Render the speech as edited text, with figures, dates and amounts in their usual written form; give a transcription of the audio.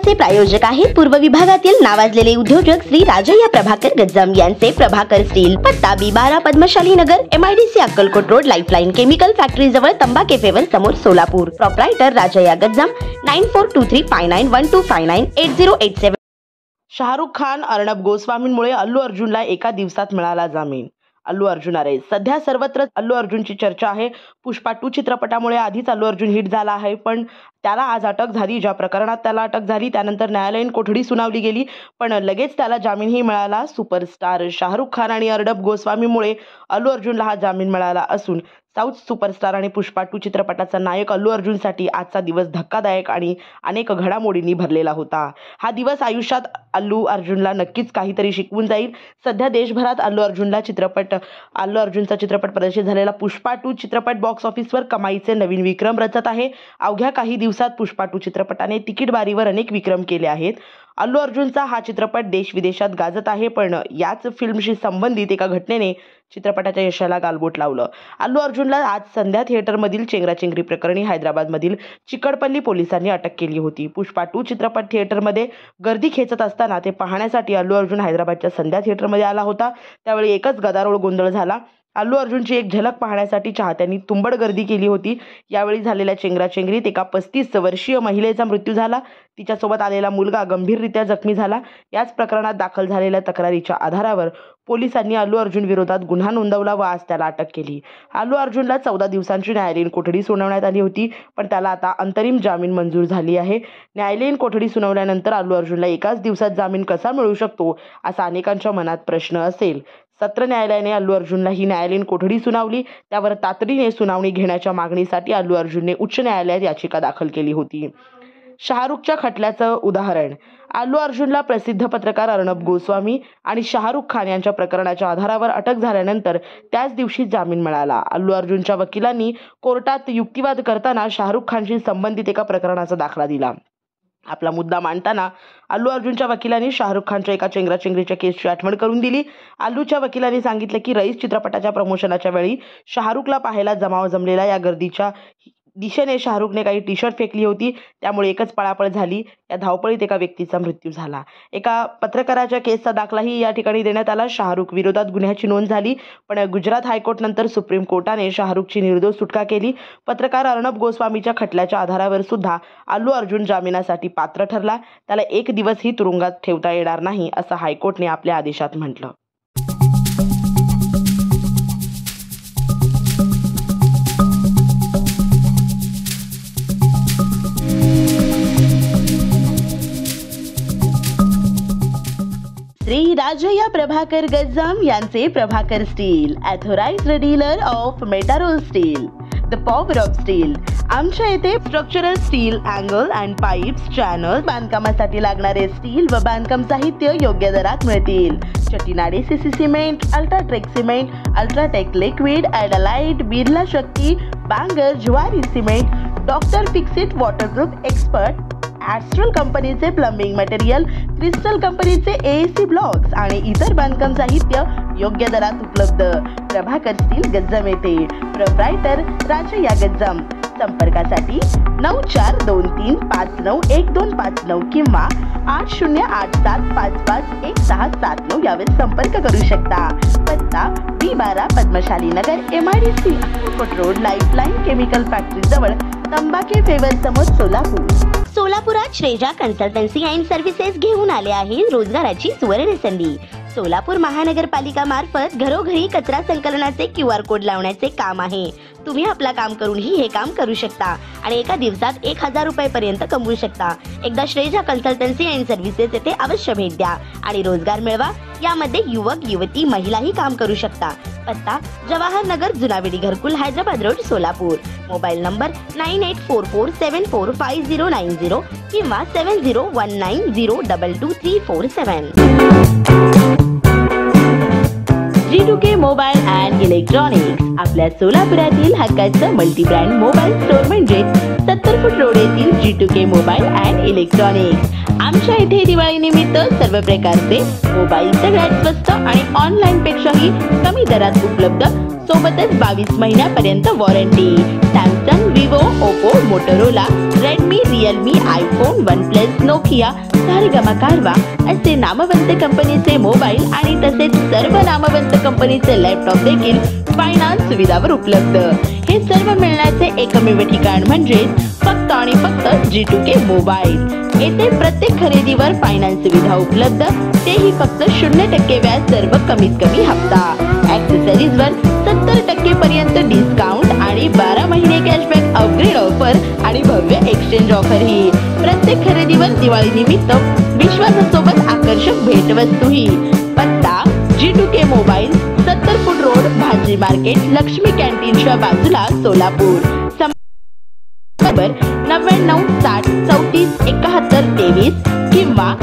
चित्रपटाचे प्रायोजक आहेत पूर्व विभागातील नावाजलेले उद्योजक श्री राजय्या प्रभाकर गज्जम यांचे प्रभाकर स्टील, पत्ता B12 पद्मशाली नगर, MIDC Akkalkot road, lifeline chemical factory जवळ, तंबा केफेवर समोर, सोलापूर. प्रोप्रायटर राजय्या गज्जम. 9423591259 8087. शाहरुख खान अर्णब गोस्वामींमुळे अल्लू अर्जुनला एका दिवसात मिळाला जामीन. अल्लू अर्जुन अरेस्ट. सध्या सर्वत्र अल्लू अर्जुनची चर्चा आहे. पुष्पा 2 चित्रपटामुळे आधीच अल्लू अर्जुन हिट झाला आहे, पण त्याला आज अटक झाली. ज्या प्रकरणात त्याला अटक झाली त्यानंतर न्यायालयीन कोठडी सुनावली गेली, पण लगेच त्याला जामीनही मिळाला. सुपरस्टार शाहरुख खान आणि अर्णब गोस्वामीमुळे अल्लू अर्जुनला हा जामीन मिळाला असून साऊथ सुपरस्टार आणि पुष्पा 2 चित्रपटाचा नायक अल्लू अर्जुनसाठी आजचा दिवस धक्कादायक आणि अनेक घडामोडींनी भरलेला होता. हा दिवस आयुष्यात अल्लू अर्जुनला नक्कीच काहीतरी शिकवून जाईल. सध्या देशभरात अल्लू अर्जुनचा चित्रपट प्रदर्शित झालेला पुष्पा 2 चित्रपट बॉक्स ऑफिसवर कमाईचे नवीन विक्रम रचत आहे. अवघ्या काही दिवसात पुष्पा 2 चित्रपटाने तिकीट बारीवर अनेक विक्रम केले आहेत. अल्लू अर्जुनचा हा चित्रपट देश विदेशात गाजत आहे, पण याच फिल्मशी संबंधित एका घटनेने चित्रपटाच्या यशाला गालबोट लावलं. अल्लू अर्जुनला आज संध्या थिएटरमधील चेंगराचेंगरी प्रकरणी हैदराबादमधील चिकडपल्ली पोलिसांनी अटक केली होती. पुष्पा 2 चित्रपट थिएटरमध्ये गर्दी खेचत असताना ते पाहण्यासाठी अल्लू अर्जुन हैदराबादच्या संध्या थिएटरमध्ये आला होता. त्यावेळी एकच गदारोळ गोंधळ झाला. अल्लू अर्जुनची एक झलक पाहण्यासाठी चाहत्यांनी तुंबड गर्दी केली होती. यावेळी झालेल्या चेंगराचेंगरीत एका 35 वर्षीय महिलेचा मृत्यू झाला. तिच्यासोबत आलेला मुलगा गंभीररित्या जखमी झाला. याच प्रकरणात दाखल झालेल्या तक्रारीच्या आधारावर पोलिसांनी अल्लू अर्जुन विरोधात गुन्हा नोंदवला व आज त्याला अटक केली. अल्लू अर्जुनला 14 दिवसांची न्यायालयीन कोठडी सुनावण्यात आली होती, पण त्याला आता अंतरिम जामीन मंजूर झाली आहे. न्यायालयीन कोठडी सुनावल्यानंतर अल्लू अर्जुनला एकाच दिवसात जामीन कसा मिळू शकतो असा अनेकांच्या मनात प्रश्न असेल. सत्र न्यायालयाने अल्लू अर्जुनला ही न्यायालयीन कोठडी सुनावली. त्यावर तातडीने सुनावणी घेण्याच्या मागणीसाठी अल्लू अर्जुनने उच्च न्यायालयात याचिका दाखल केली होती. शाहरुखच्या खटल्याचं उदाहरण. अल्लू अर्जुनला प्रसिद्ध पत्रकार अर्णब गोस्वामी आणि शाहरुख खान यांच्या प्रकरणाच्या आधारावर अटक झाल्यानंतर त्याच दिवशी जामीन मिळाला. अल्लू अर्जुनच्या वकिलांनी कोर्टात युक्तिवाद करताना शाहरुख खानशी संबंधित एका प्रकरणाचा दाखला दिला. आपला मुद्दा मांडताना अल्लू अर्जुनच्या वकिलांनी शाहरुख खानच्या एका चेंगराचेंगरीच्या केसची आठवण करून दिली. अल्लूच्या वकिलांनी सांगितले की रईस चित्रपटाच्या प्रमोशनाच्या वेळी शाहरुखला पाहायला जमाव जमलेला या गर्दीच्या दिशेने शाहरुखने काही टी-शर्ट फेकली होती. त्यामुळे एकच पळापळ झाली. या धावपळीत एका व्यक्तीचा मृत्यू झाला. एका पत्रकाराच्या केसचा दाखलाही या ठिकाणी देण्यात आला. शाहरुख विरोधात गुन्ह्याची नोंद झाली, पण गुजरात हायकोर्ट नंतर सुप्रीम कोर्टाने शाहरुखची निर्दोष सुटका केली. पत्रकार अर्णब गोस्वामीच्या खटल्याच्या आधारावर सुद्धा अल्लू अर्जुन जामिनासाठी पात्र ठरला. त्याला एक दिवसही तुरुंगात ठेवता येणार नाही असं हायकोर्टने आपल्या आदेशात म्हटलं. श्री राजय्या प्रभाकर गज्जम यांचे Prabhakar steel, authorised dealer of Metarol steel, the power of steel. आमच्या येथे structural steel, angle and pipes, channel, बांधकामासाठी लागणारे स्टील व बांधकाम साहित्य योग्य दरात मिळतील. चटीनाडे CC cement, UltraTech cement, UltraTech liquid, ॲडलाइट, Birla Shakti, Bangur, Zuari cement, doctor Fixit waterproof expert, Astral कंपनीचे प्लंबिंग मटेरियल, क्रिस्टल कंपनीचे AC ब्लॉक्स आणि इतर बांधकाम साहित्य योग्य दरात उपलब्ध. प्रभाकर स्टील गज्जम येथे. प्रोप्रायटर राजय्या गज्जम. संपर्कासाठी 9423591259 किंवा 8087551679 यावर संपर्क करू शकता. पत्ता B12 पद्मशाली नगर, MIDC Akkalkot road, lifeline chemical factory जवळ, तंबा केफेवर समोर, सोलापूर. सोलापुरात श्रेजा कन्सल्टन्सी अँड सर्व्हिसेस घेऊन आले आहे रोजगाराची सुवर्ण संधी. सोलापूर महानगरपालिका मार्फत घरोघरी कचरा संकलनाचे QR कोड लावण्याचे काम आहे. तुम्ही आपला काम करूनही हे काम करू शकता आणि एका दिवसात 1000 रुपये कमवू शकता. एकदा श्रेजा कन्सल्टन्सी अँड सर्व्हिसेस येथे अवश्य भेट द्या आणि रोजगार मिळवा. यामध्ये युवक युवती महिलाही काम करू शकता. पत्ता जवाहर नगर, जुनावेडी घरकुल, Hyderabad road, Solapur. Mobile number 9844745090 किंवा 7019022347. G2K मोबाईल अँड इलेक्ट्रॉनिक्स आपल्या सोलापुरातील हक्काचं मल्टी ब्रँड मोबाईल स्टोअर म्हणजे 70 फूट रोड येथील G2K मोबाईल अँड इलेक्ट्रॉनिक्स. आमच्या इथे दिवाळी निमित्त सर्व प्रकारचे मोबाईल सगळ्यात स्वस्त आणि ऑनलाईन पेक्षाही कमी दरात उपलब्ध. सोबतच 22 महिन्यापर्यंत warranty. Samsung, Vivo, Oppo, Motorola, Redmi, Realme, iPhone, OnePlus, Nokia, Saregama कारवा असे नामवंत कंपनीचे मोबाईल आणि तसेच सर्व नामवंत कंपनीचे लॅपटॉप देखील फायनान्स सुविधावर उपलब्ध। हे सर्व मिळण्याचे एकमेव ठिकाण म्हणजे फक्त आणि फक्त G2K मोबाईल। येथे प्रत्येक खरेदीवर फायनान्स सुविधा उपलब्ध, तेही फक्त 0% व्याज, सर्व कमीत कमी हप्ता। ॲक्सेसरीजवर 70% पर्यंत डिस्काउंट आणि 12 महिने कॅशबॅक, अपग्रेड ऑफर आणि भव्य एक्सचेंज ऑफर ही। प्रत्येक खरेदीवर दिवाळी निमित्त विश्वासासोबत आकर्षक भेटवस्तूही। पत्ता G2K मोबाईल, 70 फूट रोड, भाजी मार्केट, लक्ष्मी कॅन्टीनच्या बाजूला, सोलापूर। नंबर 99 60 34 71 23 किंवा